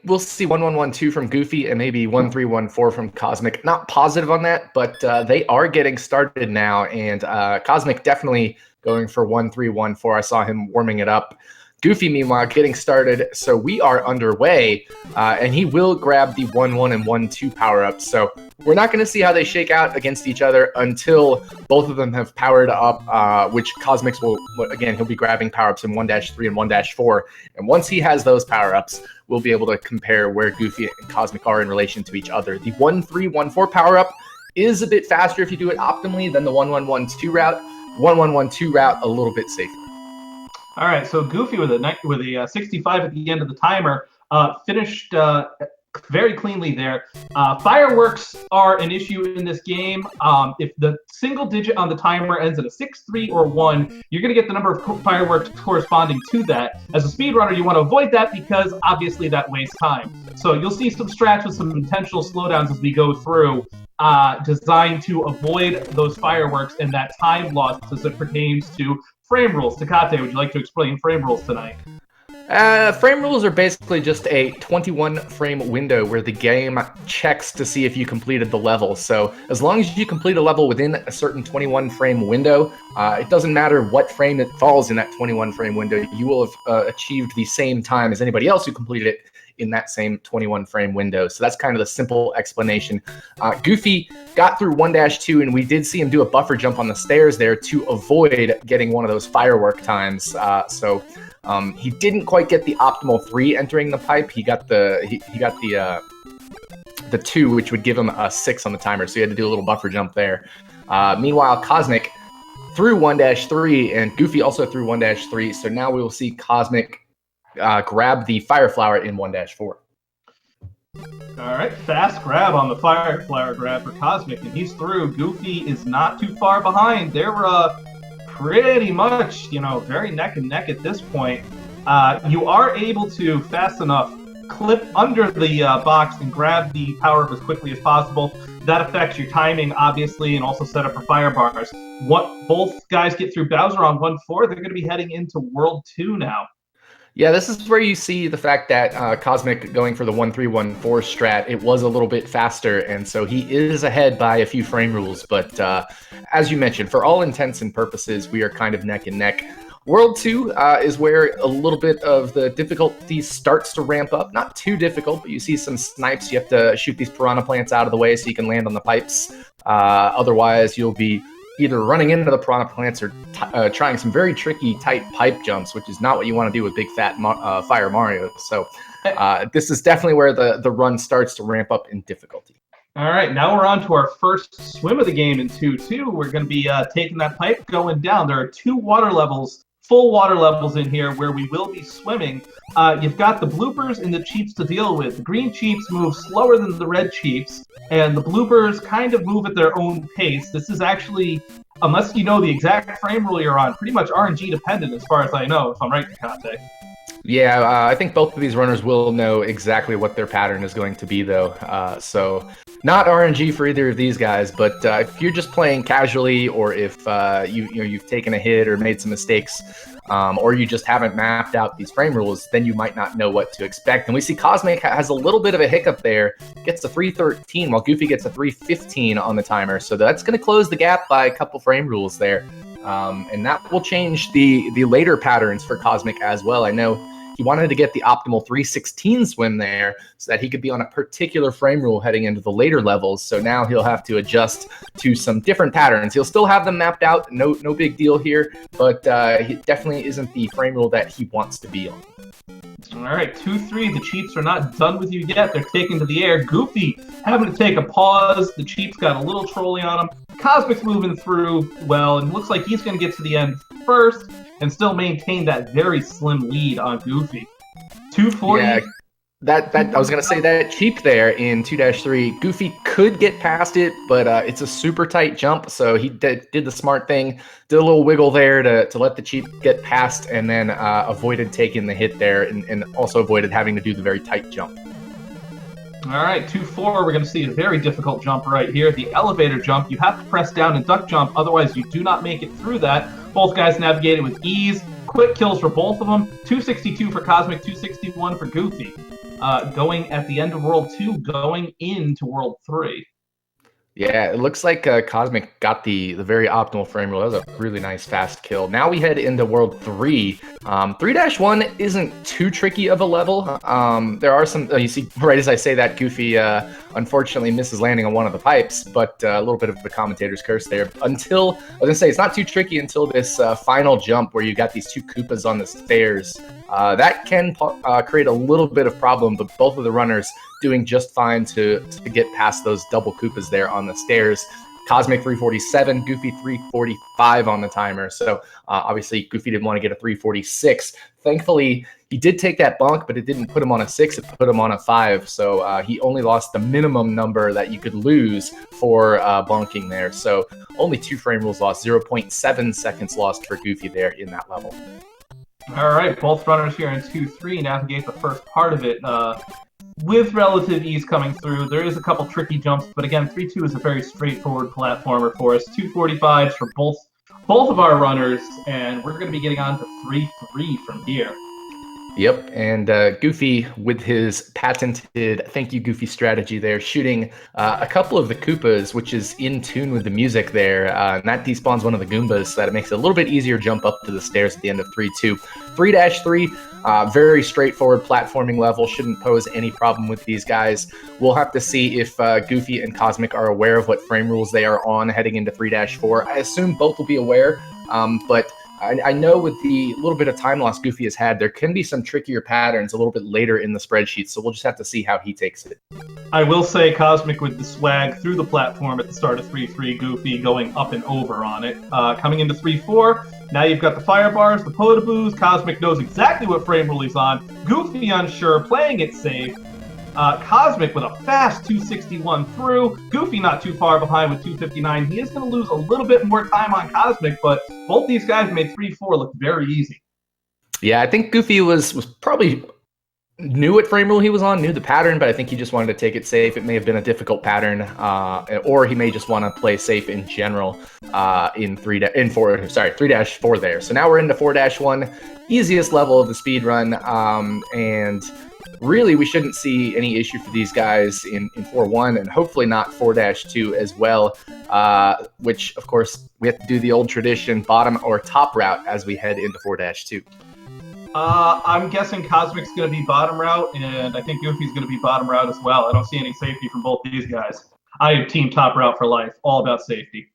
we'll see 1-1-1-2 from Goofy and maybe 1-3-1-4 from Kosmic. Not positive on that, but they are getting started now, and Kosmic definitely going for 1-3-1-4. I saw him warming it up. Goofy, meanwhile, getting started. So we are underway, and he will grab the 1-1 and 1-2 power-ups. So we're not going to see how they shake out against each other until both of them have powered up, which Kosmic's will, again, he'll be grabbing power-ups in 1-3 and 1-4. And once he has those power-ups, we'll be able to compare where Goofy and Kosmic are in relation to each other. The 1-3-1-4 power-up is a bit faster if you do it optimally than the 1-1-1-2 route. 1-1-1-2 route, a little bit safer. All right, so Goofy with a 65 at the end of the timer finished very cleanly there. Fireworks are an issue in this game. If the single digit on the timer ends at a 6, 3, or 1, you're going to get the number of fireworks corresponding to that. As a speedrunner, you want to avoid that because obviously that wastes time. So you'll see some strats with some intentional slowdowns as we go through, designed to avoid those fireworks and that time loss as it pertains to frame rules. Takate, would you like to explain frame rules tonight? Frame rules are basically just a 21 frame window where the game checks to see if you completed the level. So as long as you complete a level within a certain 21 frame window, it doesn't matter what frame it falls in that 21 frame window, you will have achieved the same time as anybody else who completed it in that same 21 frame window. So that's kind of the simple explanation. Goofy got through 1-2, and we did see him do a buffer jump on the stairs there to avoid getting one of those firework times. He didn't quite get the optimal 3 entering the pipe. He got the 2, which would give him a 6 on the timer. So he had to do a little buffer jump there. Meanwhile, Kosmic threw 1-3, and Goofy also threw 1-3. So now we will see Kosmic grab the fire flower in 1-4. All right, fast grab on the fire flower grab for Kosmic, and he's through. Goofy is not too far behind. They're pretty much, very neck and neck at this point. You are able to fast enough clip under the box and grab the power up as quickly as possible. That affects your timing, obviously, and also set up for fire bars. Both guys get through Bowser on 1-4. They're going to be heading into World 2 now. Yeah, this is where you see the fact that Kosmic going for the 1-3-1-4 strat, it was a little bit faster, and so he is ahead by a few frame rules. But as you mentioned, for all intents and purposes, we are kind of neck and neck. World 2 is where a little bit of the difficulty starts to ramp up. Not too difficult, but you see some snipes. You have to shoot these piranha plants out of the way so you can land on the pipes. Otherwise, you'll be either running into the piranha plants or trying some very tricky, tight pipe jumps, which is not what you want to do with big, fat Fire Mario. So this is definitely where the run starts to ramp up in difficulty. All right, now we're on to our first swim of the game in 2-2. We're going to be taking that pipe going down. There are 2 water levels, full water levels in here where we will be swimming. You've got the bloopers and the cheeps to deal with. The green cheeps move slower than the red cheeps, and the bloopers kind of move at their own pace. This is actually, unless you know the exact frame rule you're on, pretty much RNG dependent as far as I know, if I'm right, Takate. Yeah, I think both of these runners will know exactly what their pattern is going to be, though. So not RNG for either of these guys, but if you're just playing casually, or if you've taken a hit or made some mistakes, or you just haven't mapped out these frame rules, then you might not know what to expect. And we see Kosmic has a little bit of a hiccup there, gets a 3:13, while Goofy gets a 3:15 on the timer. So that's going to close the gap by a couple frame rules there. And that will change the later patterns for Kosmic as well. I know he wanted to get the optimal 3:16 swim there so that he could be on a particular frame rule heading into the later levels. So now he'll have to adjust to some different patterns. He'll still have them mapped out, no big deal here, but he definitely isn't the frame rule that he wants to be on. All right, 2-3. The Cheeps are not done with you yet. They're taking to the air. Goofy having to take a pause. The Cheeps got a little trolly on him. Cosmic's moving through well, and looks like he's going to get to the end first and still maintain that very slim lead on Goofy. 240. Yeah, that I was going to say that cheap there in 2-3. Goofy could get past it, but it's a super tight jump, so he did the smart thing, did a little wiggle there to let the cheap get past, and then avoided taking the hit there, and also avoided having to do the very tight jump. All right, 2-4, we're going to see a very difficult jump right here. The elevator jump, you have to press down and duck jump, otherwise you do not make it through that. Both guys navigated with ease. quick kills for both of them. 262 for Kosmic, 261 for Goofy. Going at the end of World 2, going into World 3. Yeah, it looks like Kosmic got the very optimal frame roll. That was a really nice fast kill. Now we head into World 3. 3-1 isn't too tricky of a level. There are some, you see, right as I say that, Goofy unfortunately misses landing on one of the pipes, but a little bit of the commentator's curse there. Until, I was going to say, it's not too tricky until this final jump where you got these two Koopas on the stairs. That can create a little bit of problem, but both of the runners doing just fine to get past those double Koopas there on the stairs. Kosmic 347, Goofy 345 on the timer. So obviously Goofy didn't want to get a 346. Thankfully, he did take that bunk, but it didn't put him on a 6, it put him on a 5. So he only lost the minimum number that you could lose for bunking there. So only 2 frame rules lost, 0.7 seconds lost for Goofy there in that level. All right, both runners here in 2-3 navigate the first part of it with relative ease coming through. There is a couple tricky jumps, but again, 3-2 is a very straightforward platformer for us. 245s for both of our runners, and we're going to be getting on to 3-3 from here. Yep, and Goofy with his patented thank you Goofy strategy there, shooting a couple of the Koopas, which is in tune with the music there, and that despawns one of the Goombas, so that it makes it a little bit easier jump up to the stairs at the end of 3-2. 3-3, very straightforward platforming level, shouldn't pose any problem with these guys. We'll have to see if Goofy and Kosmic are aware of what frame rules they are on heading into 3-4. I assume both will be aware, but I know with the little bit of time loss Goofy has had, there can be some trickier patterns a little bit later in the spreadsheet, so we'll just have to see how he takes it. I will say Kosmic with the swag through the platform at the start of 3-3, Goofy going up and over on it. Coming into 3-4, now you've got the fire bars, the potaboos. Cosmic knows exactly what frame rule he's on. Goofy unsure, playing it safe. Kosmic with a fast 261 through. Goofy not too far behind with 259. He is going to lose a little bit more time on Kosmic, but both these guys made 3-4 look very easy. Yeah, I think Goofy was probably knew what frame rule he was on, knew the pattern, but I think he just wanted to take it safe. It may have been a difficult pattern, or he may just want to play safe in general in 3-4 there. So now we're into 4-1, easiest level of the speed run, and really, we shouldn't see any issue for these guys in 4-1, and hopefully not 4-2 as well, which, of course, we have to do the old tradition, bottom or top route as we head into 4-2. I'm guessing Kosmic's going to be bottom route, and I think Goofy's going to be bottom route as well. I don't see any safety from both these guys. I am team top route for life, all about safety.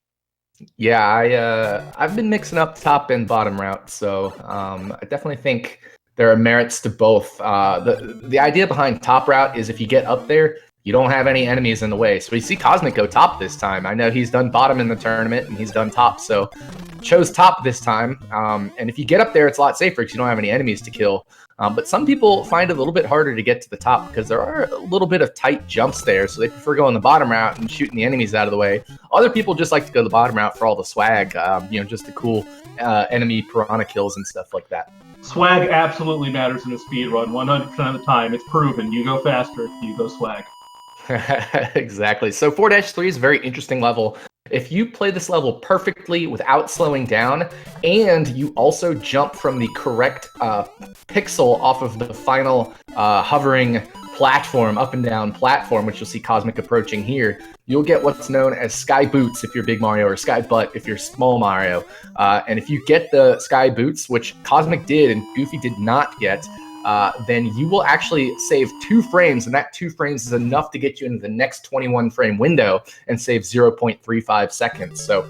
Yeah, I've been mixing up top and bottom route, so I definitely think there are merits to both. The idea behind top route is if you get up there, you don't have any enemies in the way. So we see Kosmic go top this time. I know he's done bottom in the tournament and he's done top, so chose top this time. And if you get up there, it's a lot safer because you don't have any enemies to kill. But some people find it a little bit harder to get to the top because there are a little bit of tight jumps there, so they prefer going the bottom route and shooting the enemies out of the way. Other people just like to go the bottom route for all the swag, just the cool enemy piranha kills and stuff like that. Swag absolutely matters in a speedrun, 100% of the time. It's proven. You go faster if you go swag. Exactly. So 4-3 is a very interesting level. If you play this level perfectly without slowing down, and you also jump from the correct pixel off of the final hovering platform, up and down platform, which you'll see Kosmic approaching here, you'll get what's known as Sky Boots if you're Big Mario, or Sky Butt if you're Small Mario. And if you get the Sky Boots, which Kosmic did and Goofy did not get, then you will actually save 2 frames, and that 2 frames is enough to get you into the next 21 frame window and save 0.35 seconds. So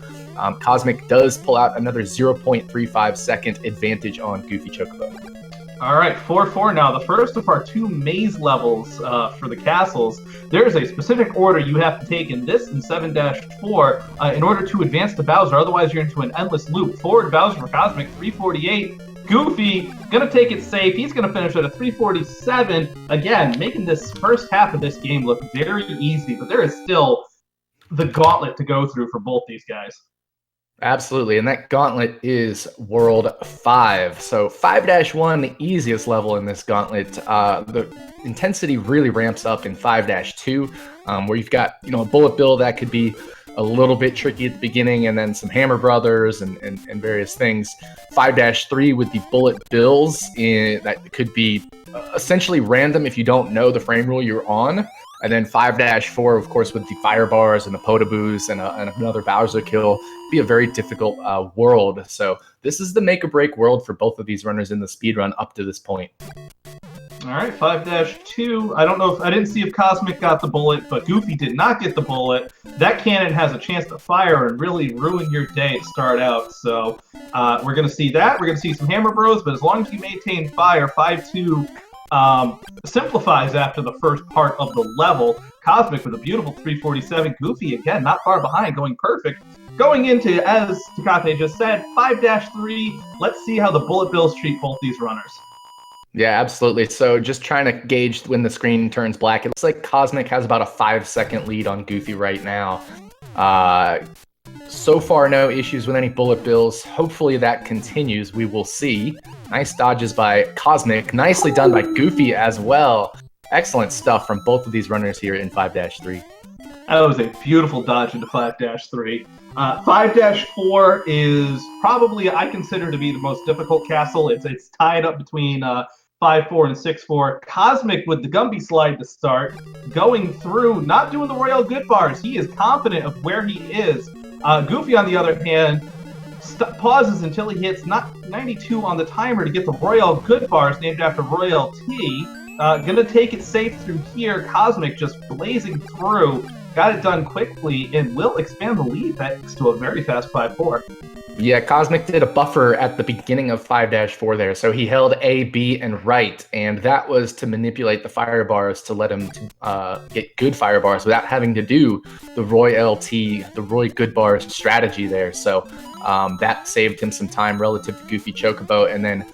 Kosmic does pull out another 0.35 second advantage on Goofy Chocobo. All right, 4-4 now. The first of our 2 maze levels for the castles. There is a specific order you have to take in this and 7-4 in order to advance to Bowser. Otherwise, you're into an endless loop. Forward Bowser for Kosmic, 348. Goofy, gonna take it safe. He's gonna finish at a 347. Again, making this first half of this game look very easy, but there is still the gauntlet to go through for both these guys. Absolutely, and that gauntlet is World 5. So 5-1, the easiest level in this gauntlet. The intensity really ramps up in 5-2, where you've got a bullet bill that could be a little bit tricky at the beginning, and then some Hammer Brothers and various things. 5-3 with the Bullet Bills, that could be essentially random if you don't know the frame rule you're on. And then 5-4, of course, with the Fire Bars and the Potaboos and another Bowser kill, be a very difficult world. So this is the make or break world for both of these runners in the speedrun up to this point. All right, 5-2. I don't know if I didn't see if Kosmic got the bullet, but Goofy did not get the bullet. That cannon has a chance to fire and really ruin your day to start out. So we're going to see that. We're going to see some Hammer Bros, but as long as you maintain fire, 5-2 simplifies after the first part of the level. Kosmic with a beautiful 347. Goofy, again, not far behind, going perfect. Going into, as Takate just said, 5-3. Let's see how the Bullet Bills treat both these runners. Yeah, absolutely. So just trying to gauge when the screen turns black. It looks like Kosmic has about a 5-second lead on Goofy right now. So far, no issues with any Bullet Bills. Hopefully that continues. We will see. Nice dodges by Kosmic. Nicely done by Goofy as well. Excellent stuff from both of these runners here in 5-3. That was a beautiful dodge into 5-3. 5-4 is probably, I consider, to be the most difficult castle. It's tied up between 5-4 and 6-4. Kosmic with the Gumby slide to start, going through, not doing the Royal Good Bars. He is confident of where he is. Goofy, on the other hand, pauses until he hits 92 on the timer to get the Royal Good Bars, named after Royalty. Gonna take it safe through here. Kosmic just blazing through. Got it done quickly and will expand the lead thanks to a very fast 5-4. Yeah, Kosmic did a buffer at the beginning of 5-4 there. So he held A, B, and right, and that was to manipulate the fire bars to let him get good fire bars without having to do the Royalty, the Roy Good Bars strategy there. So that saved him some time relative to Goofy Chocobo, and then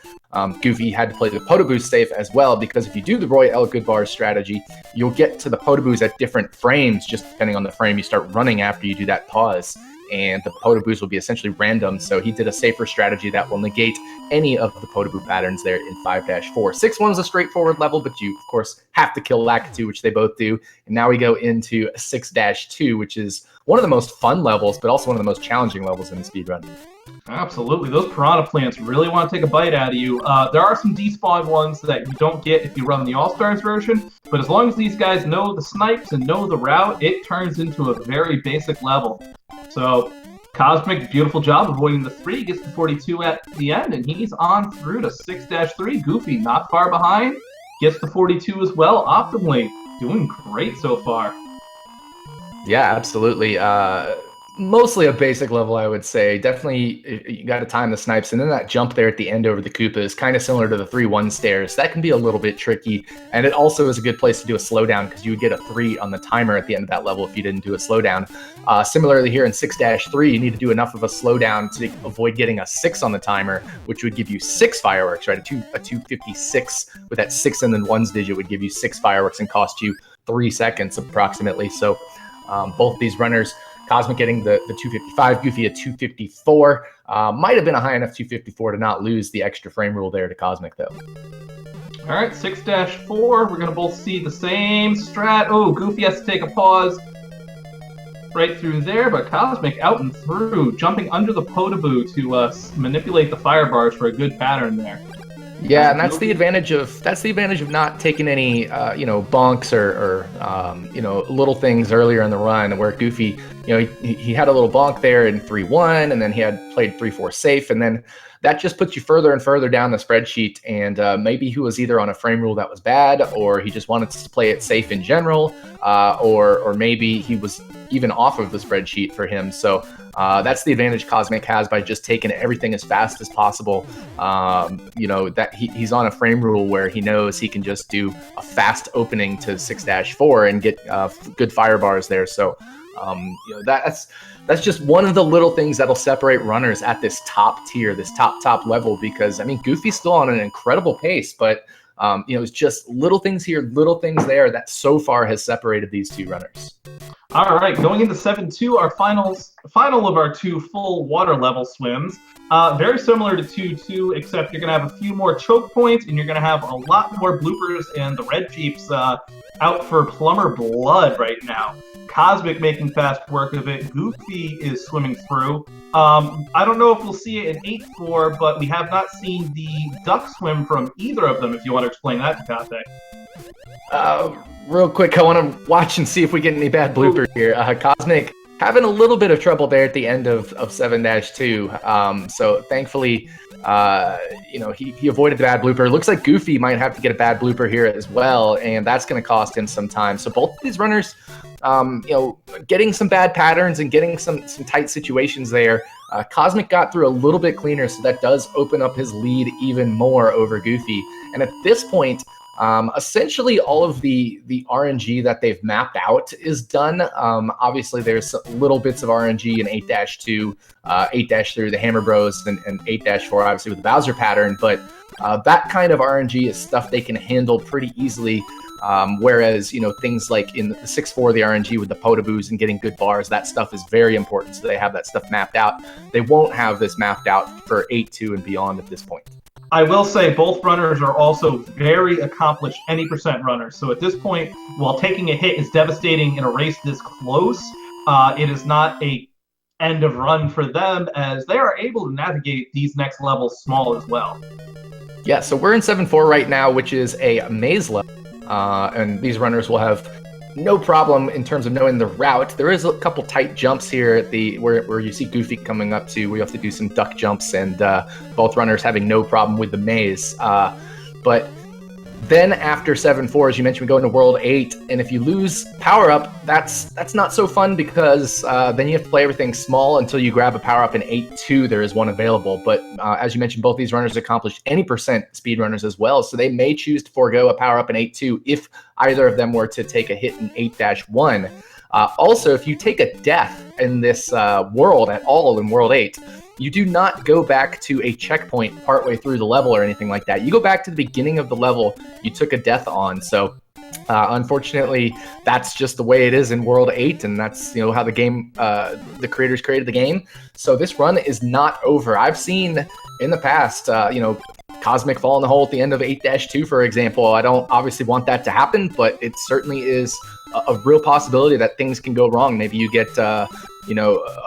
Goofy had to play the Potaboos safe as well, because if you do the Roy L. Good Bars strategy, you'll get to the Potaboos at different frames, just depending on the frame you start running after you do that pause. And the Potaboos will be essentially random, so he did a safer strategy that will negate any of the Potaboo patterns there in 5-4. 6-1 is a straightforward level, but you, of course, have to kill Lakitu, which they both do. And now we go into 6-2, which is one of the most fun levels, but also one of the most challenging levels in the speedrun. Absolutely. Those piranha plants really want to take a bite out of you. There are some despawned ones that you don't get if you run the All-Stars version, but as long as these guys know the snipes and know the route, it turns into a very basic level. So Kosmic, beautiful job avoiding the 3, gets the 42 at the end, and he's on through to 6-3. Goofy, not far behind, gets the 42 as well, optimally. Doing great so far. Yeah, absolutely. Mostly a basic level, I would say. Definitely, you got to time the snipes, and then that jump there at the end over the Koopa is kind of similar to the 3-1 stairs. That can be a little bit tricky, and it also is a good place to do a slowdown, because you would get a 3 on the timer at the end of that level if you didn't do a slowdown. Similarly here in 6-3, you need to do enough of a slowdown to avoid getting a 6 on the timer, which would give you 6 fireworks, right? A 256 with that 6 and then 1's digit would give you 6 fireworks and cost you 3 seconds approximately. So both these runners, Kosmic getting the 255, Goofy a 254. Might have been a high enough 254 to not lose the extra frame rule there to Kosmic, though. All right, 6-4. We're going to both see the same strat. Oh, Goofy has to take a pause right through there, but Kosmic out and through, jumping under the Potaboo to manipulate the fire bars for a good pattern there. Yeah, and that's the advantage of not taking any bonks or little things earlier in the run, where Goofy, he had a little bonk there in 3-1, and then he had played 3-4 safe, and then that just puts you further and further down the spreadsheet. And maybe he was either on a frame rule that was bad, or he just wanted to play it safe in general, or maybe he was even off of the spreadsheet for him. So that's the advantage Kosmic has by just taking everything as fast as possible. That he's on a frame rule where he knows he can just do a fast opening to 6-4 and get good fire bars there. So that's just one of the little things that'll separate runners at this top tier, this top level, because Goofy's still on an incredible pace, but it's just little things here, little things there that so far has separated these two runners. All right, going into 7-2, our final of our 2 full water level swims. Very similar to 2-2, except you're going to have a few more choke points, and you're going to have a lot more bloopers, and the red Jeeps out for plumber blood right now. Kosmic making fast work of it. Goofy is swimming through. I don't know if we'll see it in 8-4, but we have not seen the duck swim from either of them, if you want to explain that to Kate. Real quick, I want to watch and see if we get any bad bloopers here. Kosmic having a little bit of trouble there at the end of 7-2. So thankfully, he avoided the bad blooper. Looks like Goofy might have to get a bad blooper here as well, and that's going to cost him some time. So both of these runners, getting some bad patterns and getting some tight situations there. Kosmic got through a little bit cleaner, so that does open up his lead even more over Goofy. And at this point, essentially all of the RNG that they've mapped out is done. Obviously, there's little bits of RNG in 8-2, 8-3, the Hammer Bros, and 8-4, obviously, with the Bowser pattern. But that kind of RNG is stuff they can handle pretty easily. Whereas, things like in the 6-4, the RNG with the Potaboos and getting good bars, that stuff is very important. So they have that stuff mapped out. They won't have this mapped out for 8-2 and beyond at this point. I will say both runners are also very accomplished any percent runners. So at this point, while taking a hit is devastating in a race this close, it is not a end of run for them, as they are able to navigate these next levels small as well. Yeah, so we're in 7-4 right now, which is a maze level. And these runners will have no problem in terms of knowing the route. There is a couple tight jumps here at where you see Goofy coming up to. We have to do some duck jumps, and both runners having no problem with the maze. But then after 7-4, as you mentioned, we go into World 8, and if you lose power up, that's not so fun, because then you have to play everything small until you grab a power up in 8-2. There is one available, but as you mentioned, both these runners accomplished any percent speedrunners as well, so they may choose to forego a power up in 8-2 if either of them were to take a hit in 8-1. Also, if you take a death in this world at all in World 8, you do not go back to a checkpoint partway through the level or anything like that. You go back to the beginning of the level you took a death on. So unfortunately, that's just the way it is in World 8, and that's how the game, the creators created the game. So this run is not over. I've seen in the past, Kosmic fall in the hole at the end of 8-2, for example. I don't obviously want that to happen, but it certainly is a real possibility that things can go wrong. Maybe you get a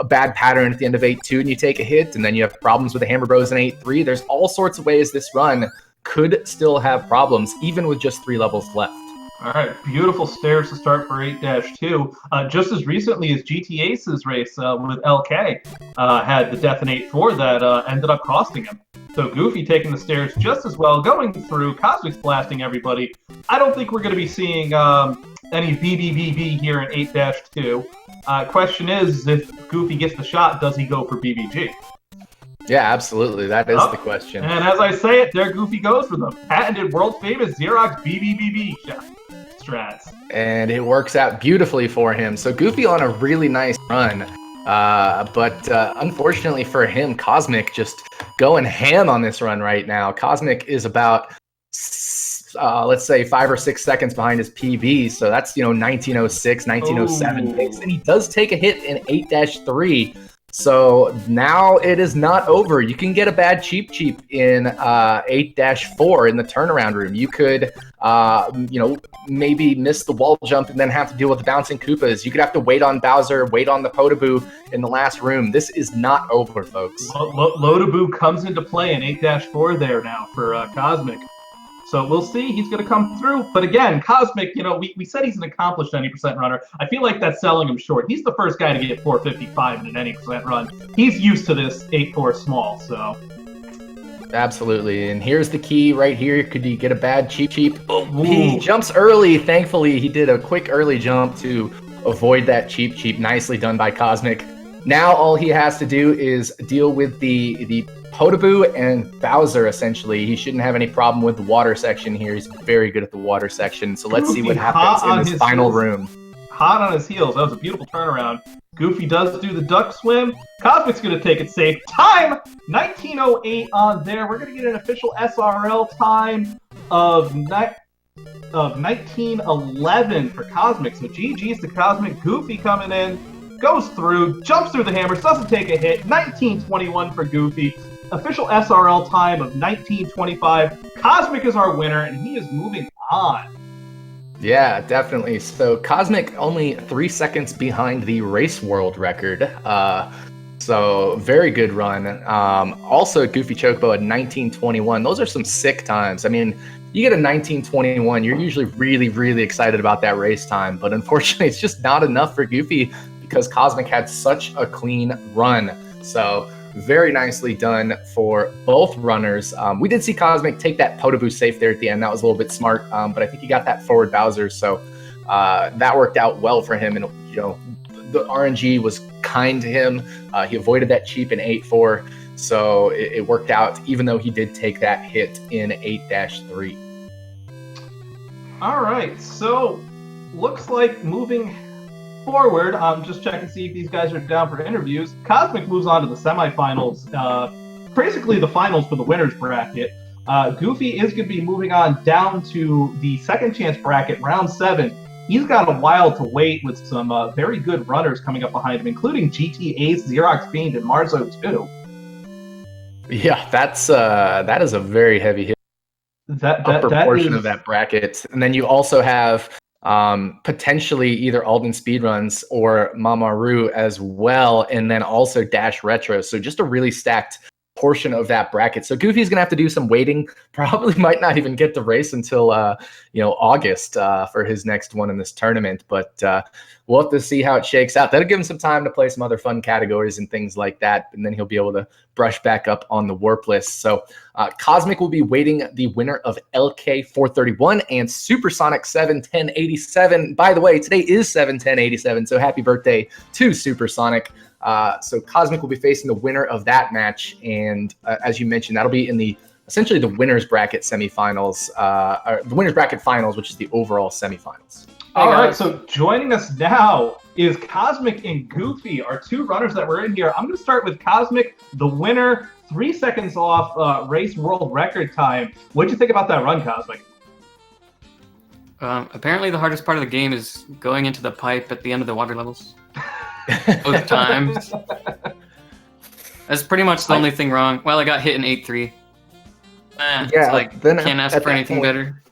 bad pattern at the end of 8-2 and you take a hit, and then you have problems with the Hammer Bros in 8-3. There's all sorts of ways this run could still have problems, even with just 3 levels left. All right, beautiful stairs to start for 8-2. Just as recently as GT Ace's race with LK had the death in 8-4 that ended up costing him. So Goofy taking the stairs just as well, going through, Kosmic's blasting everybody. I don't think we're going to be seeing any BBBB here in 8-2. Question is, if Goofy gets the shot, does he go for BBG? Yeah, absolutely. That is the question. And as I say it, there Goofy goes for the patented world-famous Xerox BBBB strats. And it works out beautifully for him. So Goofy on a really nice run. But unfortunately for him, Kosmic just going ham on this run right now. Kosmic is about, let's say, 5 or 6 seconds behind his PB. So that's, 1906, 1907 pace. And he does take a hit in 8-3. So now it is not over. You can get a bad cheap in 8-4 in the turnaround room. You could, maybe miss the wall jump and then have to deal with the bouncing Koopas. You could have to wait on Bowser, wait on the Potaboo in the last room. This is not over, folks. Lotaboo comes into play in 8-4 there now for Kosmic. So we'll see. He's going to come through. But again, Kosmic, we said he's an accomplished 90% runner. I feel like that's selling him short. He's the first guy to get 455 in an 90% run. He's used to this 8-4 small, so. Absolutely. And here's the key right here. Could he get a bad cheap? Oh, he jumps early. Thankfully, he did a quick early jump to avoid that cheap. Nicely done by Kosmic. Now all he has to do is deal with the Potaboo and Bowser, essentially. He shouldn't have any problem with the water section here. He's very good at the water section. So let's see what happens in this final room. Hot on his heels. That was a beautiful turnaround. Goofy does do the duck swim. Cosmic's going to take it safe. Time! 1908 on there. We're going to get an official SRL time of 1911 for Kosmic. So GG's to Kosmic. Goofy coming in. Goes through. Jumps through the hammers. Doesn't take a hit. 1921 for Goofy. Official SRL time of 1925. Kosmic is our winner, and he is moving on. Yeah, definitely. So Kosmic only 3 seconds behind the race world record. So very good run. Also, Goofy Chocobo at 19:21. Those are some sick times. I mean, you get a 19:21, you're usually really, really excited about that race time. But unfortunately, it's just not enough for Goofy because Kosmic had such a clean run. So very nicely done for both runners. We did see Kosmic take that Potaboo safe there at the end. That was a little bit smart, but I think he got that forward Bowser, so that worked out well for him. And the RNG was kind to him. He avoided that cheap in 8-4, so it worked out, even though he did take that hit in 8-3. All right, so looks like moving forward, I'm just checking to see if these guys are down for interviews. Kosmic moves on to the semifinals, basically the finals for the winners bracket. Goofy is going to be moving on down to the second chance bracket, round 7. He's got a while to wait with some very good runners coming up behind him, including GTA's Xerox Fiend and Marzo too. Yeah, that is a very heavy hit. Upper portion of that bracket, and then you also have potentially either Alden Speedruns or Mamaru as well, and then also Dash Retro. So just a really stacked portion of that bracket. So Goofy's gonna have to do some waiting. Probably might not even get to race until August for his next one in this tournament. But we'll have to see how it shakes out. That'll give him some time to play some other fun categories and things like that, and then he'll be able to brush back up on the Warp list. So Kosmic will be waiting the winner of LK 431 and Supersonic 71087. By the way, today is 71087, so happy birthday to Supersonic. So Kosmic will be facing the winner of that match, and as you mentioned, that'll be in essentially the winners bracket semifinals, or the winners bracket finals, which is the overall semifinals. All right, so joining us now is Kosmic and Goofy, our two runners that were in here. I'm going to start with Kosmic, the winner, 3 seconds off race world record time. What'd you think about that run, Kosmic? Apparently the hardest part of the game is going into the pipe at the end of the water levels. Both times. That's pretty much the only thing wrong. Well, I got hit in 8-3. Yeah, then can't ask for anything better.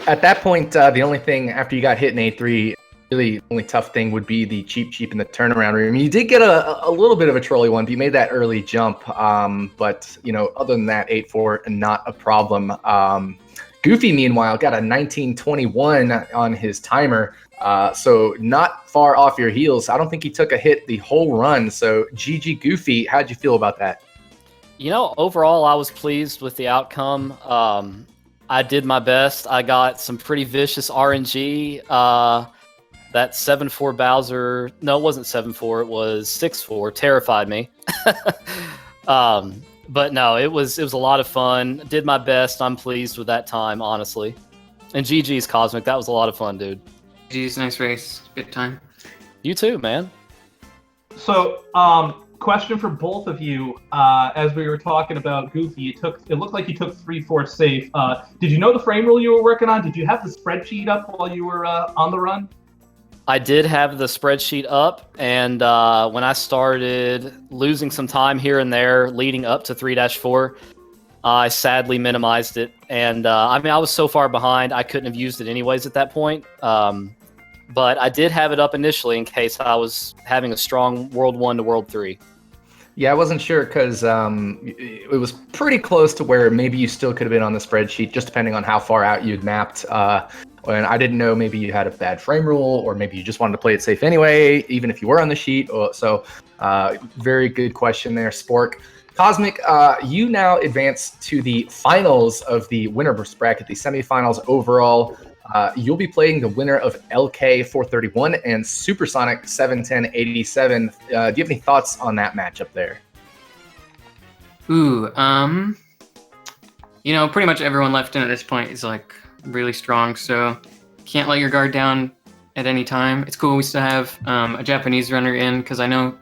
At that point, the only thing after you got hit in 8-3, really the only tough thing would be the cheap in the turnaround room. I mean, you did get a little bit of a trolley one, but you made that early jump. But other than that, 8-4, not a problem. Goofy, meanwhile, got a 19:21 on his timer. So not far off your heels. I don't think he took a hit the whole run. So GG Goofy, how'd you feel about that? Overall, I was pleased with the outcome. I did my best. I got some pretty vicious RNG. That 7-4 Bowser, no, it wasn't 7-4, it was 6-4, terrified me. But no, it was a lot of fun. Did my best. I'm pleased with that time, honestly. And GG's Kosmic, that was a lot of fun, dude. GG's, nice race. Good time. You too, man. So, question for both of you. As we were talking about Goofy, it looked like you took 3-4 safe. Did you know the frame rule you were working on? Did you have the spreadsheet up while you were on the run? I did have the spreadsheet up, and when I started losing some time here and there leading up to 3-4, I sadly minimized it. And I was so far behind, I couldn't have used it anyways at that point. But I did have it up initially in case I was having a strong World 1 to World 3. Yeah, I wasn't sure because it was pretty close to where maybe you still could have been on the spreadsheet, just depending on how far out you'd mapped. And I didn't know, maybe you had a bad frame rule, or maybe you just wanted to play it safe anyway, even if you were on the sheet. So very good question there, Spork. Kosmic, you now advance to the finals of the winners bracket, the semifinals overall. You'll be playing the winner of LK 431 and Supersonic 71087. Do you have any thoughts on that matchup there? Ooh, pretty much everyone left in at this point is like really strong, so can't let your guard down at any time. It's cool we still have a Japanese runner in, because I know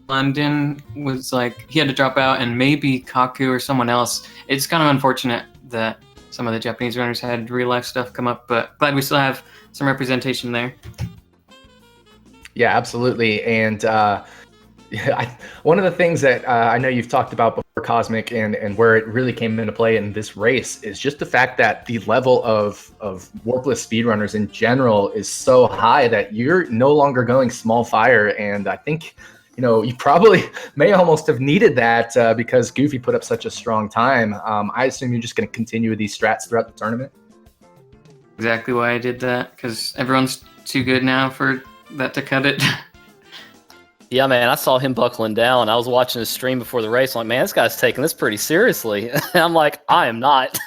London was like, he had to drop out, and maybe Kaku or someone else. It's kind of unfortunate that some of the Japanese runners had real life stuff come up, but glad we still have some representation there. Yeah, absolutely. And one of the things that I know you've talked about before, Kosmic and where it really came into play in this race is just the fact that the level of warpless speedrunners in general is so high that you're no longer going small fire. And I think, you probably may almost have needed that because Goofy put up such a strong time. I assume you're just going to continue with these strats throughout the tournament. Exactly why I did that, because everyone's too good now for that to cut it. Yeah, man, I saw him buckling down. I was watching his stream before the race. I'm like, man, this guy's taking this pretty seriously. I'm like, I am not.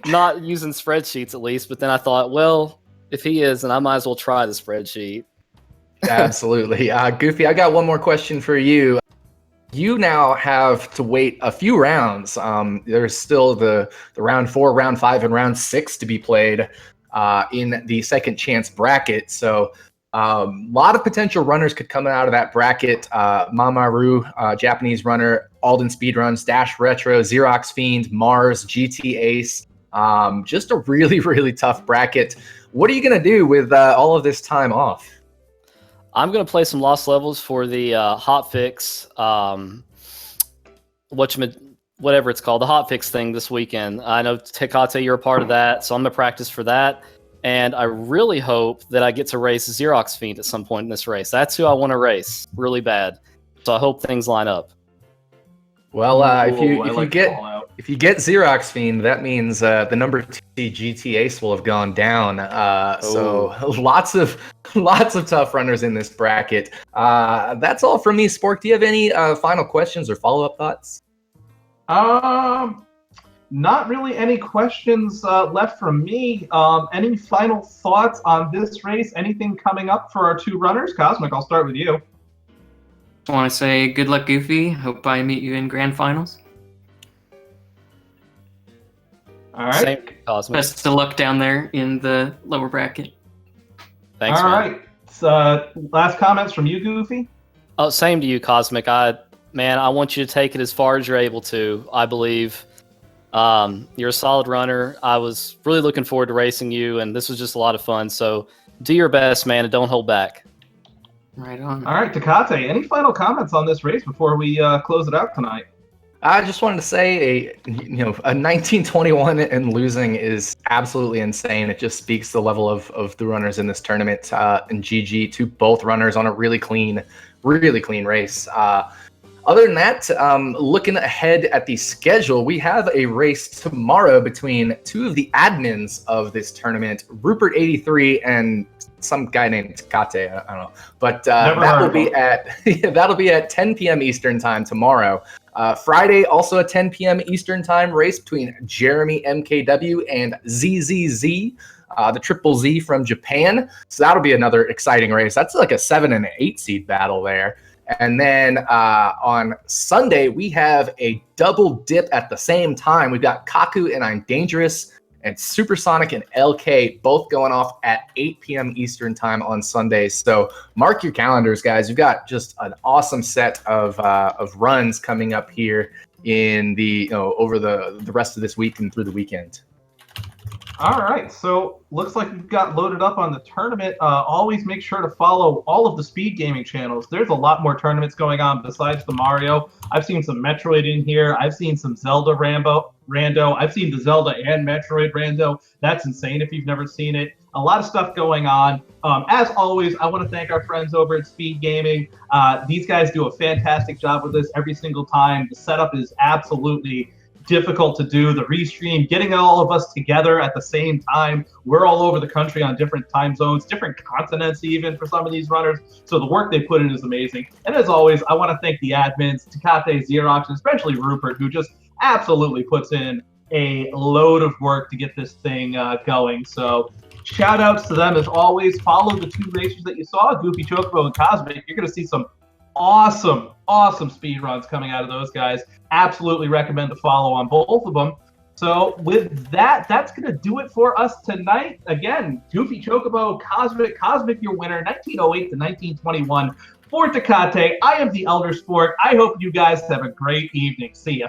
Not using spreadsheets, at least. But then I thought, well, if he is, then I might as well try the spreadsheet. Absolutely. Goofy, I got one more question for you. You now have to wait a few rounds. There's still the round 4, round 5, and round 6 to be played in the second chance bracket. So a lot of potential runners could come out of that bracket. Mamaru, Japanese runner, Alden Speedruns, Dash Retro, Xerox Fiend, Mars, GT Ace. Just a really, really tough bracket. What are you going to do with all of this time off? I'm going to play some Lost Levels for the hotfix, whatever it's called, the hotfix thing this weekend. I know, Tecate, you're a part of that, so I'm going to practice for that. And I really hope that I get to race Xerox Fiend at some point in this race. That's who I want to race really bad. So I hope things line up. Well, if you get Xerox Fiend, that means the number 2 GT Ace will have gone down. So lots of tough runners in this bracket. That's all from me, Spork. Do you have any final questions or follow-up thoughts? Not really any questions left from me. Any final thoughts on this race? Anything coming up for our 2 runners? Kosmic, I'll start with you. I want to say good luck, Goofy. Hope I meet you in grand finals. All right. Same, Cosmic. Best of luck down there in the lower bracket. Thanks, All man. right. So, last comments from you, Goofy? Oh, same to you, Cosmic. I want you to take it as far as you're able to. I believe you're a solid runner. I was really looking forward to racing you, and this was just a lot of fun. So do your best, man, and don't hold back. Right on. All right, Tecate, any final comments on this race before we close it out tonight? I just wanted to say, a 1921 and losing is absolutely insane. It just speaks to the level of the runners in this tournament. And GG to both runners on a really clean race. Other than that, looking ahead at the schedule, we have a race tomorrow between 2 of the admins of this tournament, Rupert83 and some guy named Kate. I don't know, but that'll be at 10 p.m. Eastern time tomorrow. Friday, also at 10 p.m. Eastern time, race between Jeremy MKW and ZZZ, the Triple Z from Japan. So that'll be another exciting race. That's like a 7 and 8 seed battle there. And then on Sunday, we have a double dip at the same time. We've got Kaku and I'm Dangerous and Supersonic and LK both going off at 8 p.m. Eastern time on Sunday. So mark your calendars, guys. You've got just an awesome set of runs coming up here in the over the rest of this week and through the weekend. All right, so looks like we've got loaded up on the tournament. Always make sure to follow all of the speed gaming channels. There's a lot more tournaments going on besides the Mario. I've seen some Metroid in here. I've seen some Zelda Rando. I've seen the Zelda and Metroid Rando. That's insane if you've never seen it. A lot of stuff going on. As always, I want to thank our friends over at Speed Gaming. These guys do a fantastic job with this every single time. The setup is absolutely difficult to do. The restream, getting all of us together at the same time. We're all over the country on different time zones, different continents even for some of these runners. So the work they put in is amazing. And as always, I want to thank the admins, Tecate, Xerox, and especially Rupert, who just absolutely puts in a load of work to get this thing going. So shout outs to them as always. Follow the 2 racers that you saw, Goofy Chocobo and Kosmic. You're going to see some awesome speed runs coming out of those guys. Absolutely recommend to follow on both of them. So with that, that's going to do it for us tonight. Again, Goofy Chocobo, Kosmic your winner, 1908 to 1921. For Tecate, I am the Elder Sport. I hope you guys have a great evening. See ya.